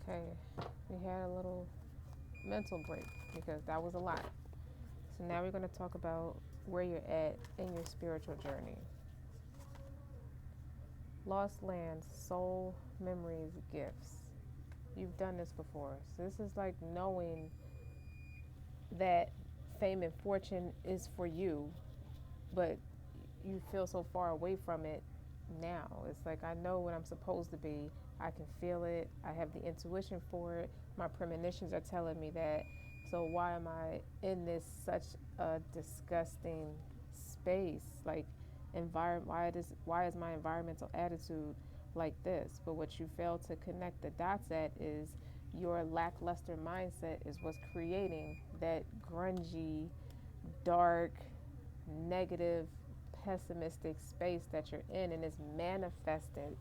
Okay, we had a little mental break because that was a lot. So now we're going to talk about where you're at in your spiritual journey. Lost lands, soul, memories, gifts. You've done this before. So this is like knowing that fame and fortune is for you, but you feel so far away from it now. It's like I know what I'm supposed to be. I can feel it. I have the intuition for it. My premonitions are telling me that. So why am I in this such a disgusting space? Like why is my environmental attitude like this? But what you fail to connect the dots at is your lackluster mindset is what's creating that grungy, dark, negative, pessimistic space that you're in, and it's manifested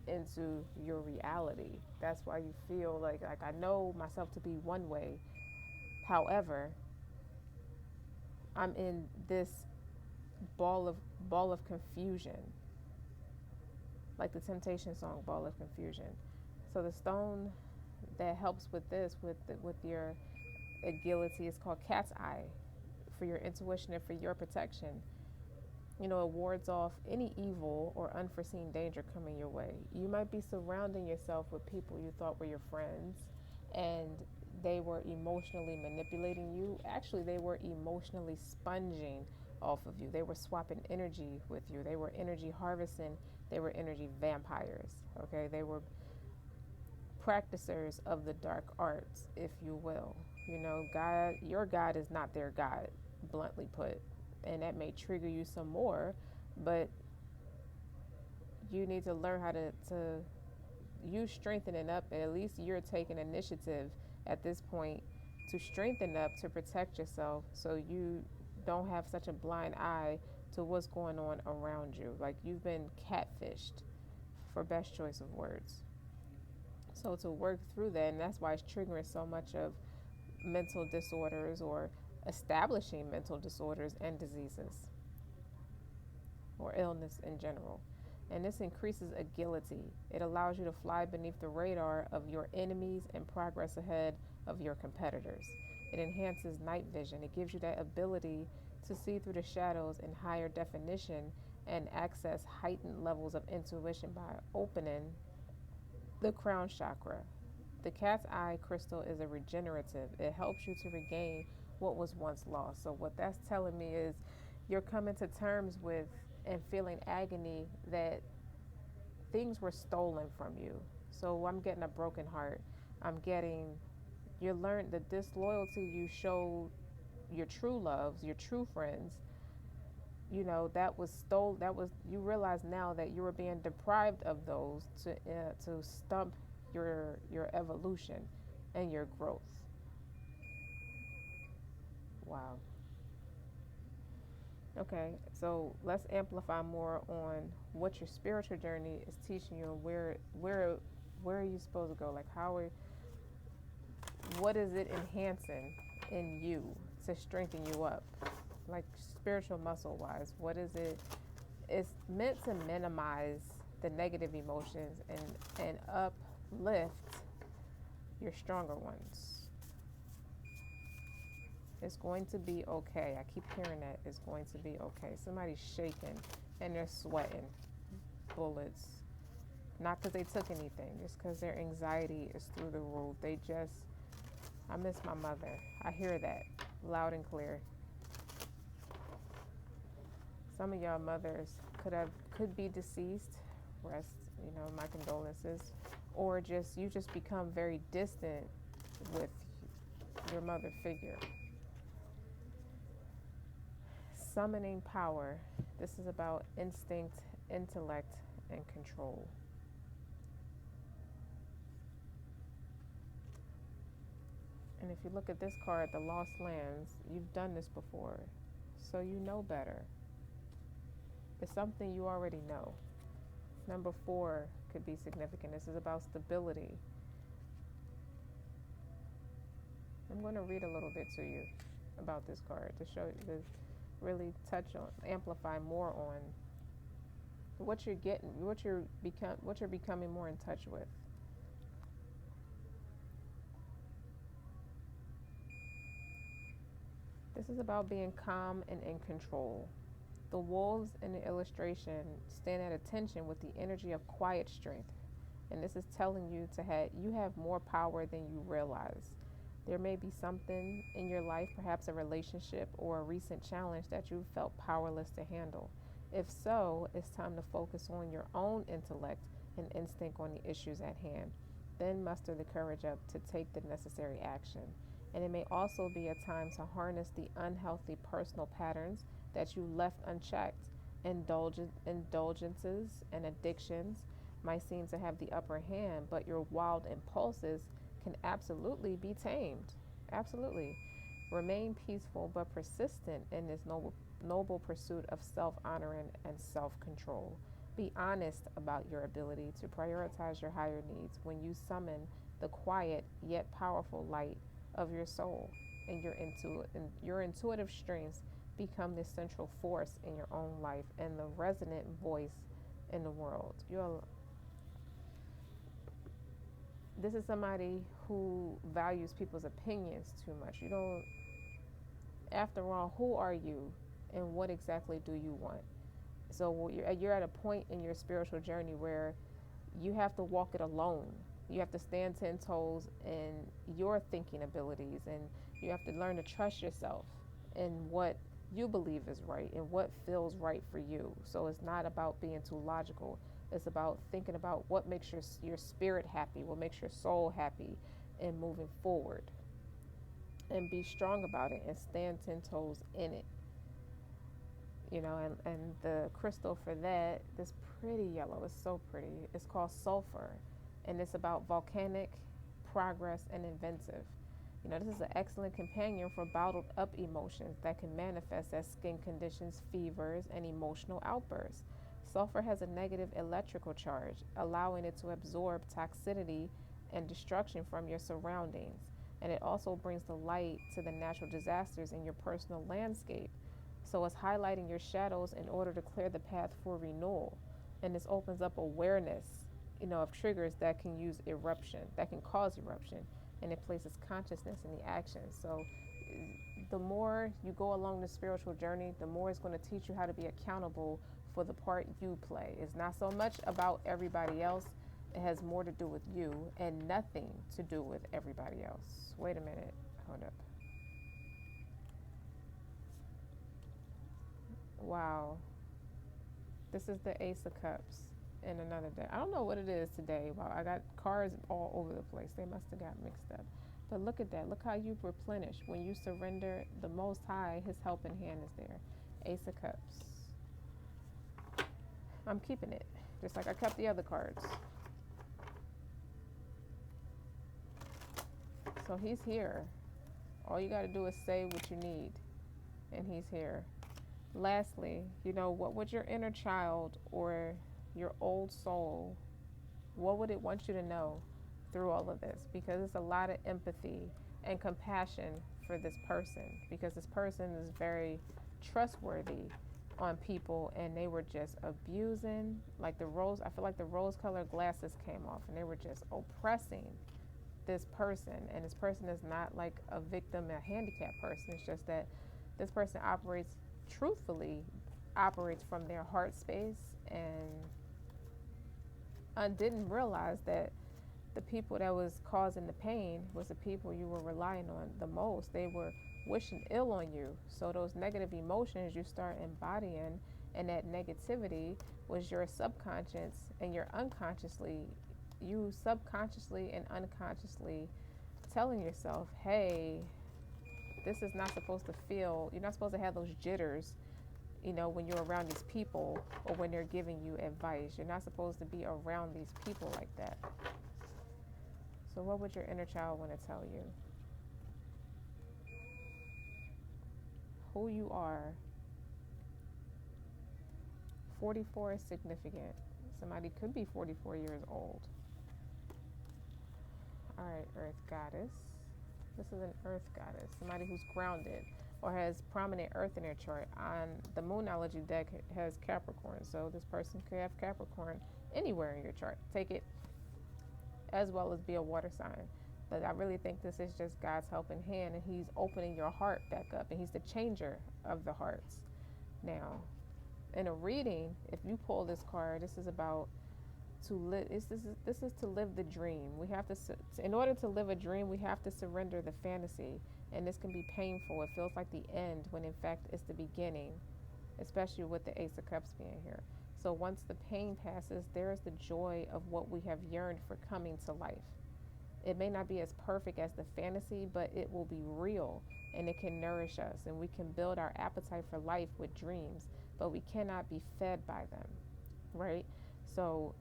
into your reality. That's why you feel like I know myself to be one way. However, I'm in this ball of ball of confusion, like the Temptation song, "Ball of Confusion." So the stone that helps with this, with your agility, is called cat's eye, for your intuition and for your protection. It wards off any evil or unforeseen danger coming your way. You might be surrounding yourself with people you thought were your friends, and they were emotionally manipulating you. Actually, they were emotionally sponging off of you. They were swapping energy with you. They were energy harvesting. They were energy vampires. Okay, they were practicers of the dark arts, if you will. God, your God is not their God, bluntly put. And that may trigger you some more, but you need to learn how to you strengthening up, and at least you're taking initiative at this point to strengthen up to protect yourself so you don't have such a blind eye to what's going on around you. Like you've been catfished, for best choice of words. So to work through that, and that's why it's triggering so much of mental disorders or establishing mental disorders and diseases or illness in general. And this increases agility. It allows you to fly beneath the radar of your enemies and progress ahead of your competitors. It enhances night vision. It gives you that ability to see through the shadows in higher definition and access heightened levels of intuition by opening the crown chakra. The cat's eye crystal is a regenerative. It helps you to regain what was once lost. So what that's telling me is you're coming to terms with and feeling agony that things were stolen from you. So I'm getting a broken heart. I'm getting you learned the disloyalty you showed your true loves, your true friends. That was stole. That was you realize now that you were being deprived of those to stump your evolution and your growth. Wow. Okay, so let's amplify more on what your spiritual journey is teaching you and where are you supposed to go? Like what is it enhancing in you to strengthen you up? Like spiritual muscle wise, what is it? It's meant to minimize the negative emotions and uplift your stronger ones. It's going to be okay. I keep hearing that. It's going to be okay. Somebody's shaking and they're sweating bullets. Not because they took anything, just because their anxiety is through the roof. I miss my mother. I hear that loud and clear. Some of y'all mothers could be deceased. Rest, my condolences. Or you just become very distant with your mother figure. Summoning power. This is about instinct, intellect, and control. And if you look at this card, the Lost Lands, you've done this before. So you know better. It's something you already know. Number 4 could be significant. This is about stability. I'm going to read a little bit to you about this card to show you, to really touch on, amplify more on what you're getting, what you're becoming more in touch with. This is about being calm and in control. The wolves in the illustration stand at attention with the energy of quiet strength. And this is telling you you have more power than you realize. There may be something in your life, perhaps a relationship or a recent challenge that you felt powerless to handle. If so, it's time to focus on your own intellect and instinct on the issues at hand. Then muster the courage up to take the necessary action. And it may also be a time to harness the unhealthy personal patterns that you left unchecked. Indulgences and addictions might seem to have the upper hand, but your wild impulses can absolutely be tamed. Absolutely. Remain peaceful but persistent in this noble pursuit of self honoring and self control. Be honest about your ability to prioritize your higher needs when you summon the quiet yet powerful light of your soul, and your intuitive strengths become the central force in your own life and the resonant voice in the world. This is somebody who values people's opinions too much. You don't, after all, who are you and what exactly do you want? So you're at a point in your spiritual journey where you have to walk it alone. You have to stand 10 toes in your thinking abilities, and you have to learn to trust yourself in what you believe is right and what feels right for you. So it's not about being too logical. It's about thinking about what makes your spirit happy, what makes your soul happy, and moving forward. And be strong about it and stand 10 toes in it. And the crystal for that, this pretty yellow, it's so pretty. It's called sulfur, and it's about volcanic progress and inventive. This is an excellent companion for bottled up emotions that can manifest as skin conditions, fevers, and emotional outbursts. Sulfur has a negative electrical charge, allowing it to absorb toxicity and destruction from your surroundings. And it also brings the light to the natural disasters in your personal landscape. So it's highlighting your shadows in order to clear the path for renewal. And this opens up awareness, of triggers that can cause eruption. And it places consciousness in the action. So the more you go along the spiritual journey, the more it's going to teach you how to be accountable for the part you play. It's not so much about everybody else. It has more to do with you and nothing to do with everybody else. Wait a minute. Hold up. Wow. This is the Ace of Cups in another day. I don't know what it is today. Wow, I got cards all over the place. They must have got mixed up. But look at that. Look how you replenish. When you surrender the Most High, His helping hand is there. Ace of Cups. I'm keeping it, just like I kept the other cards. So He's here. All you got to do is say what you need, and He's here. Lastly, what would your inner child or your old soul, what would it want you to know through all of this? Because it's a lot of empathy and compassion for this person, because this person is very trustworthy on people, and they were just abusing, I feel like the rose colored glasses came off, and they were just oppressing this person. And this person is not like a victim, a handicapped person. It's just that this person truthfully operates from their heart space, and didn't realize that the people that was causing the pain was the people you were relying on the most. They were wishing ill on you. So those negative emotions you start embodying, and that negativity was your subconscious and your you subconsciously and unconsciously telling yourself, hey, this is not supposed to feel, you're not supposed to have those jitters, when you're around these people or when they're giving you advice. You're not supposed to be around these people like that. So what would your inner child want to tell you? Who you are. 44 is significant. Somebody could be 44 years old. All right, Earth Goddess. This is an Earth Goddess. Somebody who's grounded or has prominent Earth in their chart. On the Moonology deck, it has Capricorn. So this person could have Capricorn anywhere in your chart. Take it, as well as be a water sign. But I really think this is just God's helping hand, and He's opening your heart back up, and He's the changer of the hearts. Now, in a reading, if you pull this card, this is about to live. This is to live the dream. We have to, in order to live a dream, we have to surrender the fantasy, and this can be painful. It feels like the end when in fact it's the beginning, especially with the Ace of Cups being here. So once the pain passes, there is the joy of what we have yearned for coming to life. It may not be as perfect as the fantasy, but it will be real, and it can nourish us, and we can build our appetite for life with dreams, but we cannot be fed by them, right? So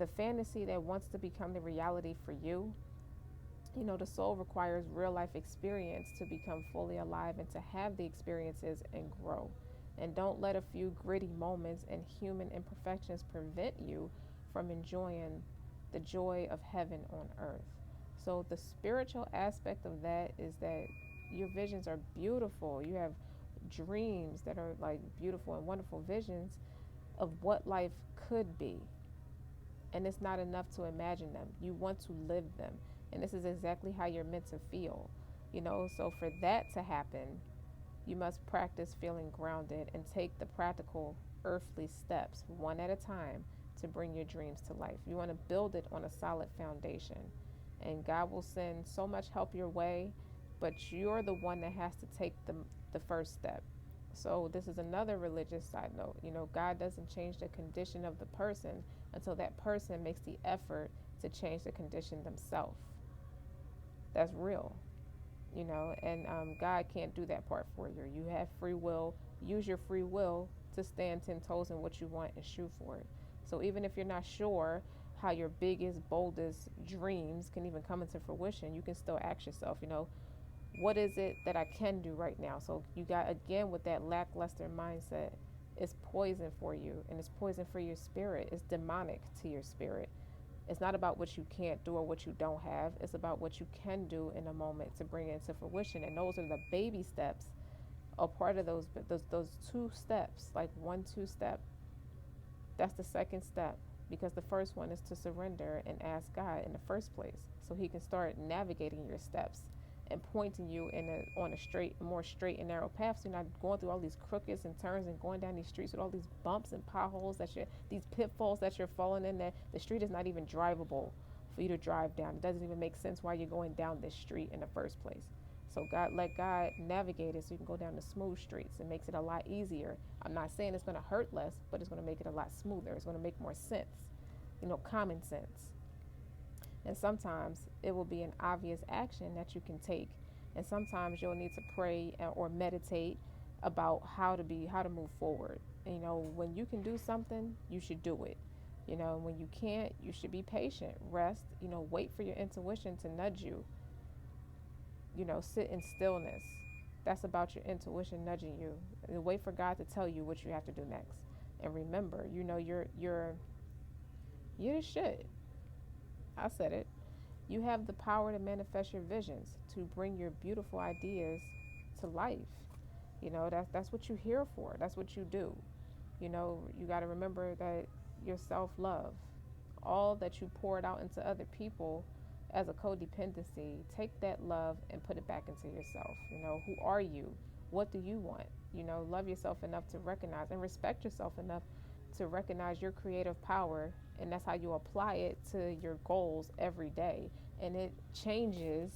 the fantasy that wants to become the reality for you, the soul requires real life experience to become fully alive and to have the experiences and grow. And don't let a few gritty moments and human imperfections prevent you from enjoying the joy of heaven on earth. So the spiritual aspect of that is that your visions are beautiful. You have dreams that are like beautiful and wonderful visions of what life could be. And it's not enough to imagine them. You want to live them. And this is exactly how you're meant to feel. So for that to happen, you must practice feeling grounded and take the practical earthly steps one at a time to bring your dreams to life. You want to build it on a solid foundation. And God will send so much help your way, but you're the one that has to take the first step. So this is another religious side note. God doesn't change the condition of the person until that person makes the effort to change the condition themselves. That's real, and God can't do that part for you. You have free will. Use your free will to stand 10 toes in what you want and shoot for it. So even if you're not sure how your biggest, boldest dreams can even come into fruition, you can still ask yourself, what is it that I can do right now? So you got, again, with that lackluster mindset, it's poison for you, and it's poison for your spirit. It's demonic to your spirit. It's not about what you can't do or what you don't have. It's about what you can do in a moment to bring it into fruition. And those are the baby steps, or part of those 2 steps, like 1-2 step. That's the second step, because the first one is to surrender and ask God in the first place, so He can start navigating your steps and pointing you on a more straight and narrow path, so you're not going through all these crookeds and turns and going down these streets with all these bumps and potholes these pitfalls that you're falling in, that the street is not even drivable for you to drive down. It doesn't even make sense why you're going down this street in the first place. So let God navigate it so you can go down the smooth streets. It makes it a lot easier. I'm not saying it's going to hurt less, but it's going to make it a lot smoother. It's going to make more sense, common sense. And sometimes it will be an obvious action that you can take. And sometimes you'll need to pray or meditate about how to move forward. When you can do something, you should do it. When you can't, you should be patient, rest, wait for your intuition to nudge you. Sit in stillness. That's about your intuition nudging you. And wait for God to tell you what you have to do next. And remember, you're the shit. I said it. You have the power to manifest your visions, to bring your beautiful ideas to life. That's what you're here for. That's what you do. You got to remember that your self-love, all that you poured out into other people as a codependency, take that love and put it back into yourself. Who are you? What do you want? Love yourself enough to recognize, and respect yourself enough to recognize your creative power, and that's how you apply it to your goals every day. And it changes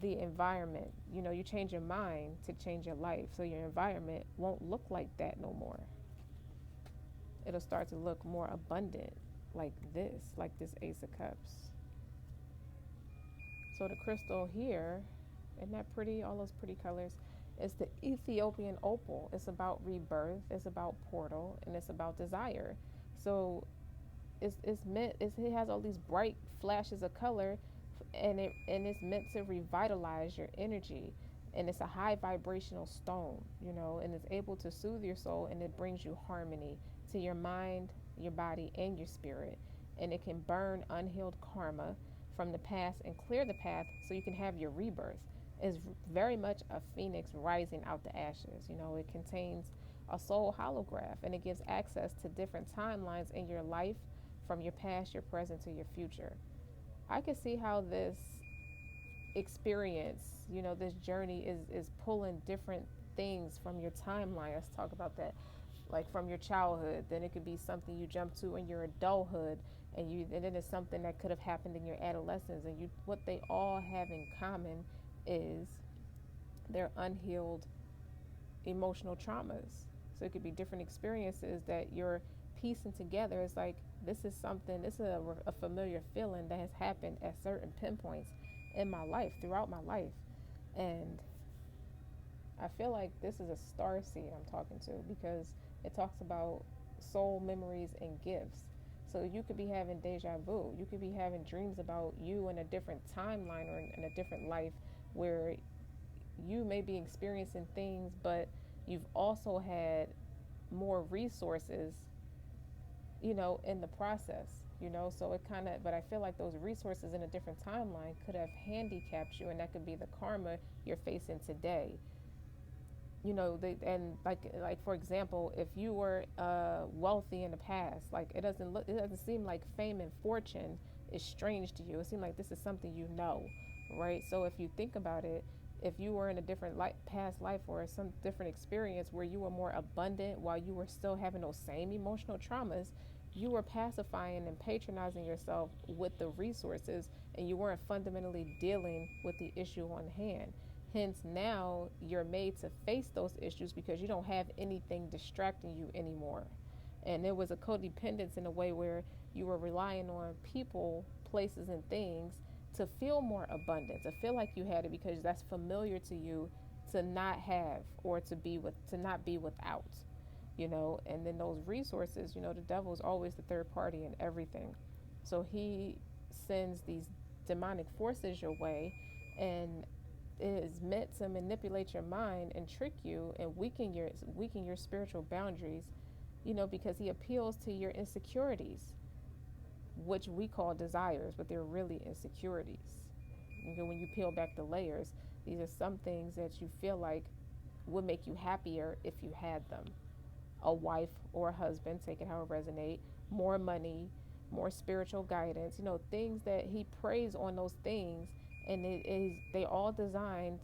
the environment. You change your mind to change your life, so your environment won't look like that no more. It'll start to look more abundant, like this Ace of Cups. So the crystal here, isn't that pretty? All those pretty colors. It's the Ethiopian opal. It's about rebirth. It's about portal, and it's about desire. So it has all these bright flashes of color, and it's meant to revitalize your energy. And it's a high vibrational stone, and it's able to soothe your soul, and it brings you harmony to your mind, your body, and your spirit. And it can burn unhealed karma from the past and clear the path so you can have your rebirth. It's very much a phoenix rising out the ashes. It contains a soul holograph, and it gives access to different timelines in your life from your past, your present, to your future. I can see how this experience, this journey is pulling different things from your timeline. Let's talk about that. Like from your childhood, then it could be something you jump to in your adulthood, and then it's something that could have happened in your adolescence. And you, what they all have in common is their unhealed emotional traumas. So it could be different experiences that you're piecing together. It's like, this is a familiar feeling that has happened at certain pinpoints in my life, throughout my life. And I feel like this is a star seed I'm talking to, because it talks about soul memories and gifts. So you could be having deja vu. You could be having dreams about you in a different timeline or in a different life, where you may be experiencing things, but you've also had more resources, in the process, so it kind of, but I feel like those resources in a different timeline could have handicapped you, and that could be the karma you're facing today. And like for example, if you were wealthy in the past, like it doesn't seem like fame and fortune is strange to you. It seems like this is something right? So if you think about it, if you were in a different past life or some different experience where you were more abundant while you were still having those same emotional traumas, you were pacifying and patronizing yourself with the resources, and you weren't fundamentally dealing with the issue on hand. Hence, now you're made to face those issues because you don't have anything distracting you anymore. And there was a codependence in a way where you were relying on people, places, and things to feel more abundant, to feel like you had it because that's familiar to you, to not have, or to not be without. And then those resources, the devil is always the third party in everything. So he sends these demonic forces your way, and it is meant to manipulate your mind and trick you and weaken your spiritual boundaries, because he appeals to your insecurities, which we call desires, but they're really insecurities. When you peel back the layers, these are some things that you feel like would make you happier if you had them. A wife or a husband, take it how it resonates, more money, more spiritual guidance, things that he preys on those things, and they all designed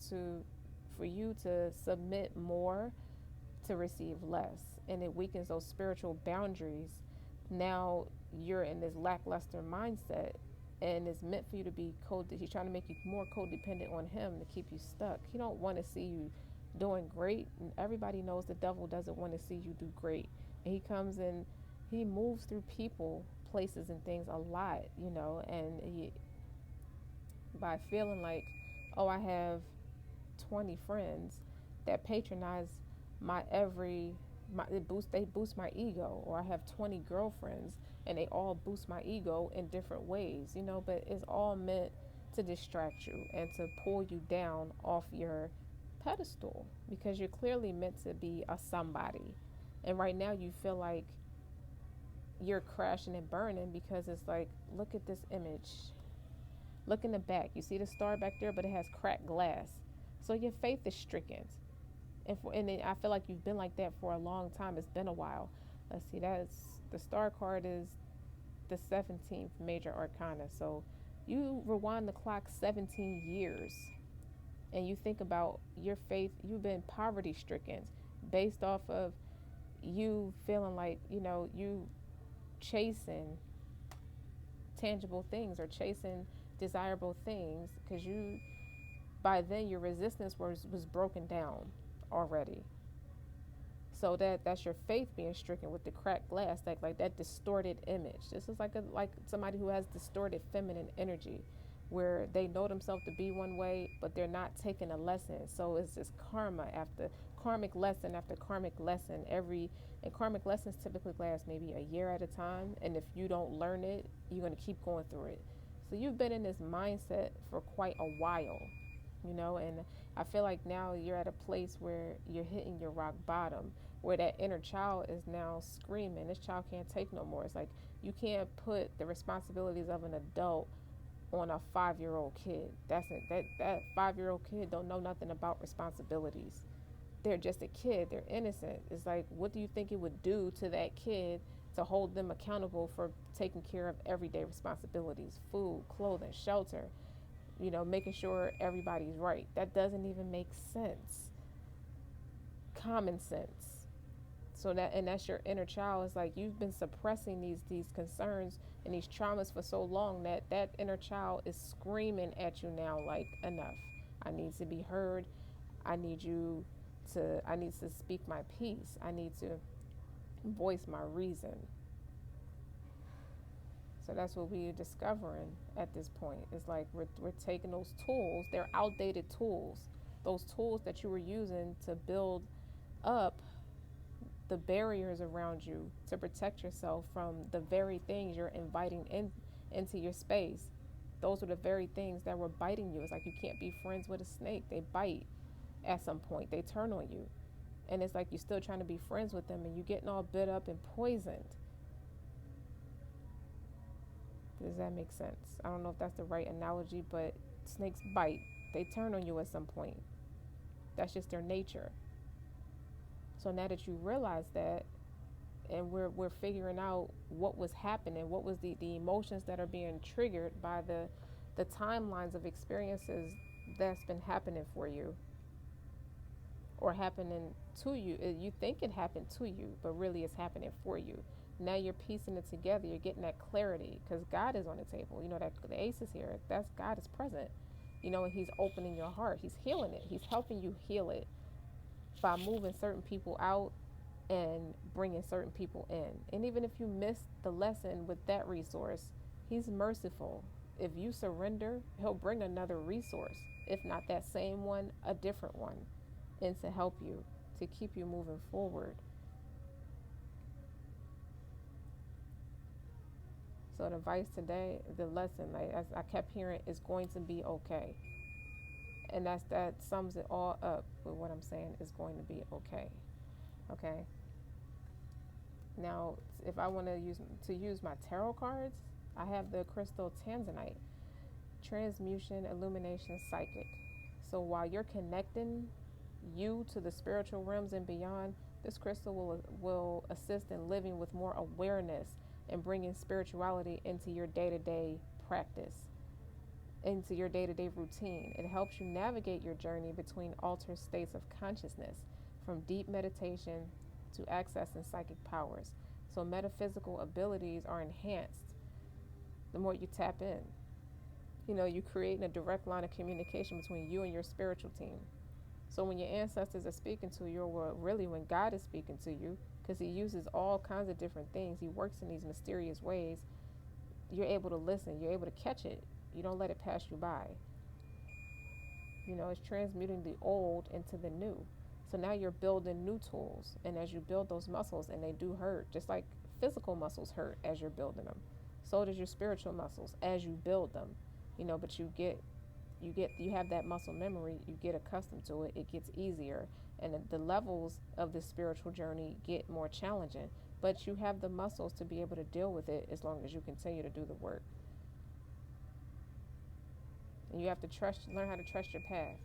for you to submit more to receive less, and it weakens those spiritual boundaries. Now you're in this lackluster mindset, and it's meant for you to be he's trying to make you more codependent on him to keep you stuck. He don't want to see you doing great, and everybody knows the devil doesn't want to see you do great. And he comes in, he moves through people, places, and things a lot, and by feeling like, oh, I have 20 friends that patronize my they boost my ego, or I have 20 girlfriends and they all boost my ego in different ways, but it's all meant to distract you and to pull you down off your pedestal, because you're clearly meant to be a somebody. And right now you feel like you're crashing and burning, because it's like, look at this image. Look in the back. You see the star back there, but it has cracked glass. So your faith is stricken. And I feel like you've been like that for a long time. It's been a while. Let's see, that's the star card is the 17th major arcana. So you rewind the clock 17 years and you think about your faith. You've been poverty stricken based off of you feeling like, you chasing tangible things or chasing desirable things, because by then your resistance was broken down already. So that's your faith being stricken with the cracked glass, like that distorted image. This is like somebody who has distorted feminine energy, where they know themselves to be one way, but they're not taking a lesson. So it's just karma after karmic lesson after karmic lesson. And karmic lessons typically last maybe a year at a time. And if you don't learn it, you're going to keep going through it. So you've been in this mindset for quite a while, and I feel like now you're at a place where you're hitting your rock bottom, where that inner child is now screaming. This child can't take no more. It's like you can't put the responsibilities of an adult on a 5-year-old kid. That 5-year-old kid don't know nothing about responsibilities. They're just a kid. They're innocent. It's like, what do you think it would do to that kid to hold them accountable for taking care of everyday responsibilities, food, clothing, shelter, making sure everybody's right. That doesn't even make sense. Common sense. That's your inner child. It's like you've been suppressing these concerns and these traumas for so long that inner child is screaming at you now, like, enough. I need to be heard. I need to speak my piece. I need to voice my reason. So that's what we're discovering at this point. It's like we're taking those tools, they're outdated tools, those tools that you were using to build up the barriers around you to protect yourself from the very things you're inviting into your space. Those are the very things that were biting you. It's like you can't be friends with a snake. They bite at some point. They turn on you. And it's like you're still trying to be friends with them and you're getting all bit up and poisoned. Does that make sense? I don't know if that's the right analogy, but snakes bite. They turn on you at some point. That's just their nature. So now that you realize that, and we're figuring out what was happening, what was the emotions that are being triggered by the timelines of experiences that's been happening for you or happening to you. You think it happened to you, but really it's happening for you. Now you're piecing it together. You're getting that clarity because God is on the table. That the ace is here. That's God is present. And He's opening your heart. He's healing it. He's helping you heal it by moving certain people out and bringing certain people in. And even if you miss the lesson with that resource, He's merciful. If you surrender, He'll bring another resource. If not that same one, a different one, and to help you, to keep you moving forward. So the advice today, the lesson, like as I kept hearing, is going to be okay. And that sums it all up with what I'm saying is going to be okay. Okay. Now, if I want to use my tarot cards, I have the crystal tanzanite, transmutation, illumination, psychic. So while you're connecting you to the spiritual realms and beyond, this crystal will assist in living with more awareness and bringing spirituality into your day-to-day practice, into your day-to-day routine. It helps you navigate your journey between altered states of consciousness, from deep meditation to accessing psychic powers. So metaphysical abilities are enhanced the more you tap in. You're creating a direct line of communication between you and your spiritual team. So when your ancestors are speaking to you, or really when God is speaking to you, because He uses all kinds of different things, He works in these mysterious ways, you're able to listen, you're able to catch it. You don't let it pass you by. It's transmuting the old into the new. So now you're building new tools. And as you build those muscles, and they do hurt, just like physical muscles hurt as you're building them, so does your spiritual muscles as you build them. But you have that muscle memory, you get accustomed to it, it gets easier, and the levels of the spiritual journey get more challenging, but you have the muscles to be able to deal with it as long as you continue to do the work. And you have to learn how to trust your path.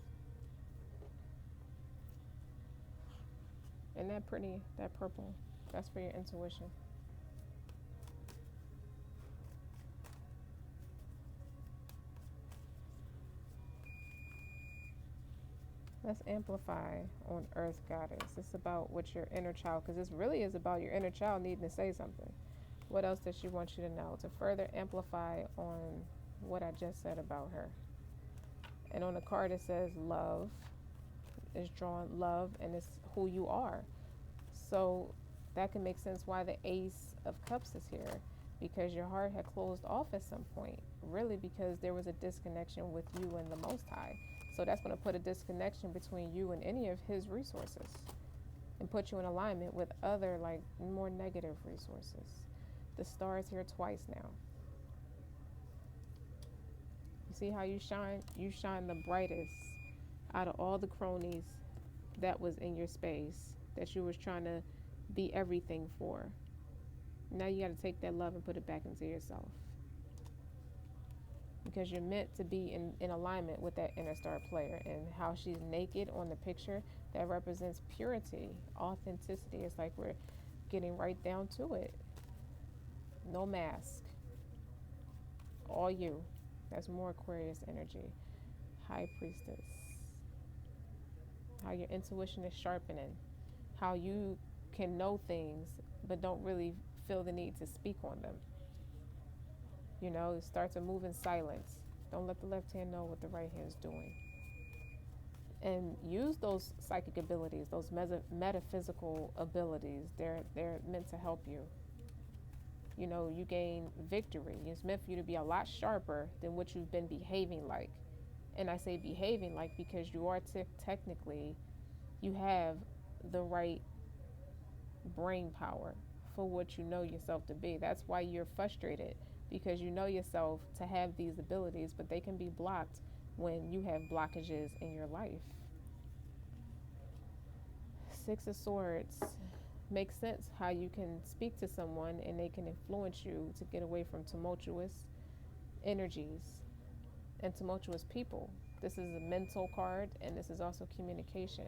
Isn't that pretty? That purple, that's for your intuition. Let's amplify on Earth Goddess. It's about what your inner child, because this really is about your inner child needing to say something. What else does she want you to know to further amplify on what I just said about her? And on the card it says love. It's drawn love, and it's who you are. So that can make sense why the Ace of Cups is here, because your heart had closed off at some point, really because there was a disconnection with you and the Most High. So that's going to put a disconnection between you and any of His resources and put you in alignment with other, like, more negative resources. The star is here twice now. You see how you shine? You shine the brightest out of all the cronies that was in your space that you was trying to be everything for. Now you got to take that love and put it back into yourself, because you're meant to be in alignment with that inner star player. And how she's naked on the picture, that represents purity, authenticity. It's like we're getting right down to it. No mask. All you. That's more Aquarius energy. High Priestess. How your intuition is sharpening. How you can know things but don't really feel the need to speak on them. Start to move in silence. Don't let the left hand know what the right hand's doing. And use those psychic abilities, those metaphysical abilities. They're meant to help you. You gain victory. It's meant for you to be a lot sharper than what you've been behaving like. And I say behaving like because you are technically, you have the right brain power for what you know yourself to be. That's why you're frustrated, because you know yourself to have these abilities, but they can be blocked when you have blockages in your life. Six of Swords makes sense how you can speak to someone and they can influence you to get away from tumultuous energies and tumultuous people. This is a mental card, and this is also communication.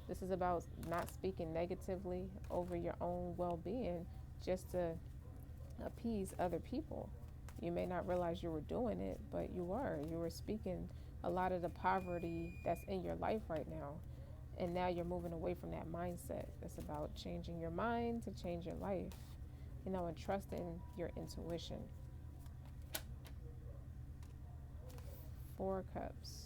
This is about not speaking negatively over your own well-being just to appease other people. You may not realize you were doing it, but you were. You were speaking a lot of the poverty that's in your life right now. And now you're moving away from that mindset. It's about changing your mind to change your life, and trusting your intuition. Four Cups.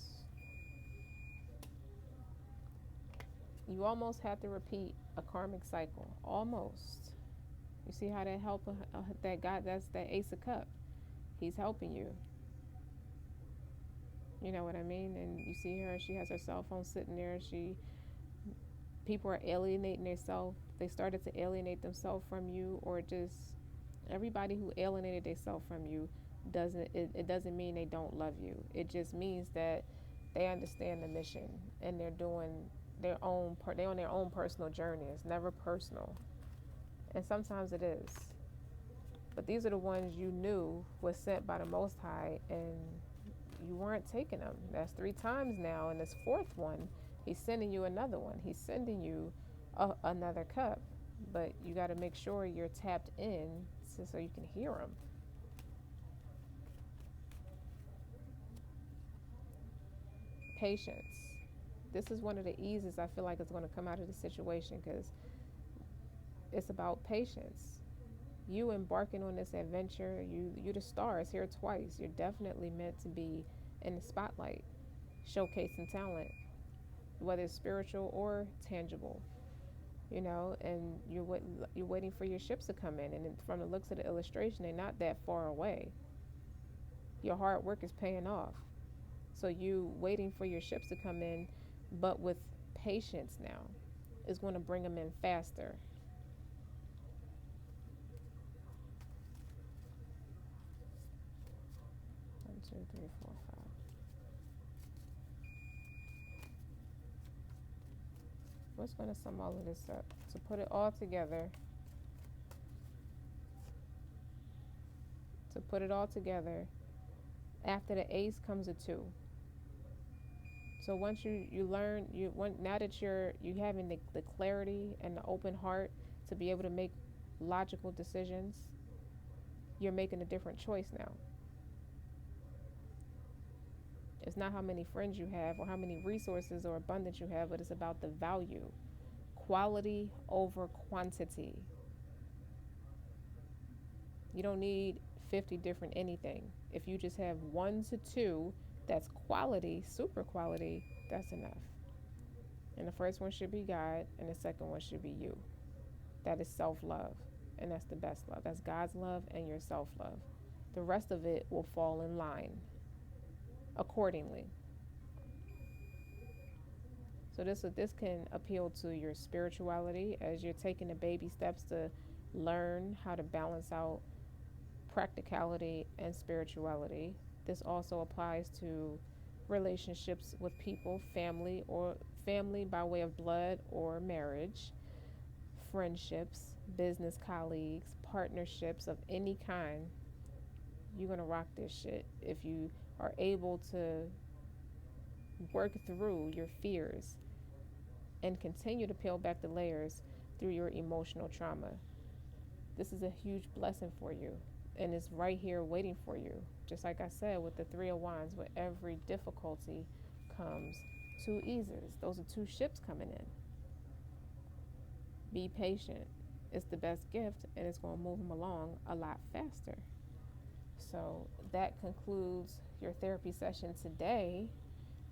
You almost have to repeat a karmic cycle. Almost. You see how that help that guy, that's that Ace of Cups. He's helping you. You know what I mean? And you see her, she has her cell phone sitting there. People are alienating themselves. They started to alienate themselves from you, or just everybody who alienated themselves from you it doesn't mean they don't love you. It just means that they understand the mission and they're doing they're on their own personal journey. It's never personal. And sometimes it is. But these are the ones you knew was sent by the Most High, and you weren't taking them. That's 3 times now, and this 4th one, he's sending you another one. He's sending you another cup, but you got to make sure you're tapped in so you can hear him. Patience. This is one of the eases I feel like is going to come out of the situation, because it's about patience. You embarking on this adventure, you the star is here twice. You're definitely meant to be in the spotlight, showcasing talent, whether it's spiritual or tangible, and you're waiting for your ships to come in. And from the looks of the illustration, they're not that far away. Your hard work is paying off. So you waiting for your ships to come in, but with patience now, is going to bring them in faster. One, two, three, four, five. What's going to sum all of this up? To put it all together, after the ace comes a 2. So once you learn, now that you're having the clarity and the open heart to be able to make logical decisions, you're making a different choice now. It's not how many friends you have or how many resources or abundance you have, but it's about the value. Quality over quantity. You don't need 50 different anything. If you just have 1 to 2, that's quality, super quality, that's enough. And the first one should be God, and the second one should be you. That is self-love, and that's the best love. That's God's love and your self-love. The rest of it will fall in line accordingly. So this can appeal to your spirituality as you're taking the baby steps to learn how to balance out practicality and spirituality. This also applies to relationships with people, family by way of blood or marriage, friendships, business colleagues, partnerships of any kind. You're going to rock this shit if you are able to work through your fears and continue to peel back the layers through your emotional trauma. This is a huge blessing for you. and it's right here waiting for you. Just like I said with the Three of Wands, with every difficulty comes two eases. Those are two ships coming in. Be patient. It's the best gift, and it's going to move them along a lot faster. So that concludes your therapy session today.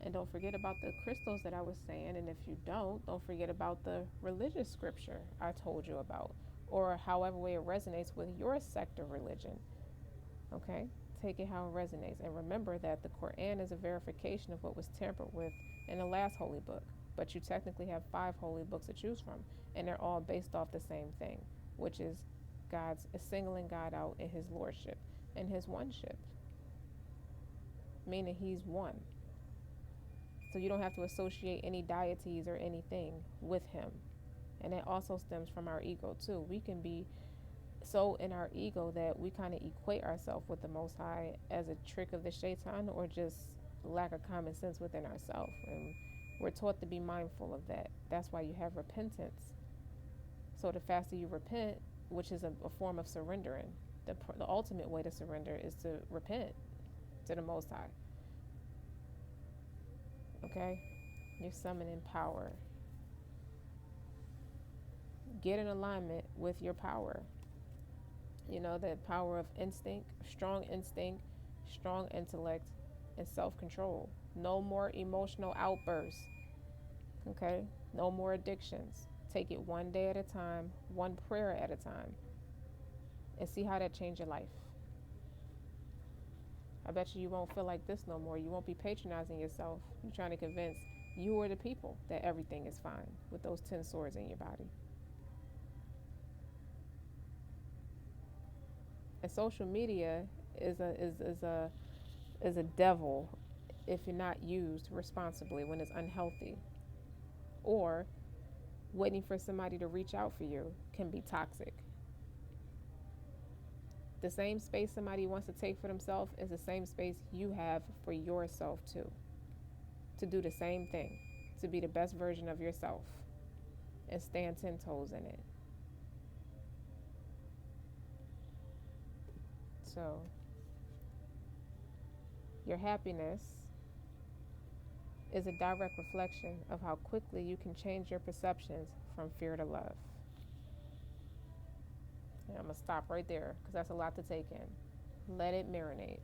And don't forget about the crystals that I was saying. And if you don't forget about the religious scripture I told you about, or however way it resonates with your sect of religion. Okay? Take it how it resonates. And remember that the Quran is a verification of what was tampered with in the last holy book. But you technically have 5 holy books to choose from. And they're all based off the same thing, which is singling God out in his lordship and his oneship. Meaning he's one. So you don't have to associate any deities or anything with him. And that also stems from our ego too. We can be so in our ego that we kind of equate ourselves with the Most High as a trick of the shaitan, or just lack of common sense within ourselves. And we're taught to be mindful of that. That's why you have repentance. So the faster you repent, which is a form of surrendering, the ultimate way to surrender is to repent to the Most High. Okay? You're summoning power. Get in alignment with your power. You know, the power of instinct, strong intellect, and self-control. No more emotional outbursts. Okay? No more addictions. Take it one day at a time, one prayer at a time, and see how that changes your life. I bet you won't feel like this no more. You won't be patronizing yourself. You're trying to convince you or the people that everything is fine with those 10 swords in your body. And social media is a devil if you're not used responsibly, when it's unhealthy. Or waiting for somebody to reach out for you can be toxic. The same space somebody wants to take for themselves is the same space you have for yourself too. To do the same thing, to be the best version of yourself and stand 10 toes in it. So, your happiness is a direct reflection of how quickly you can change your perceptions from fear to love. And I'm going to stop right there because that's a lot to take in. Let it marinate.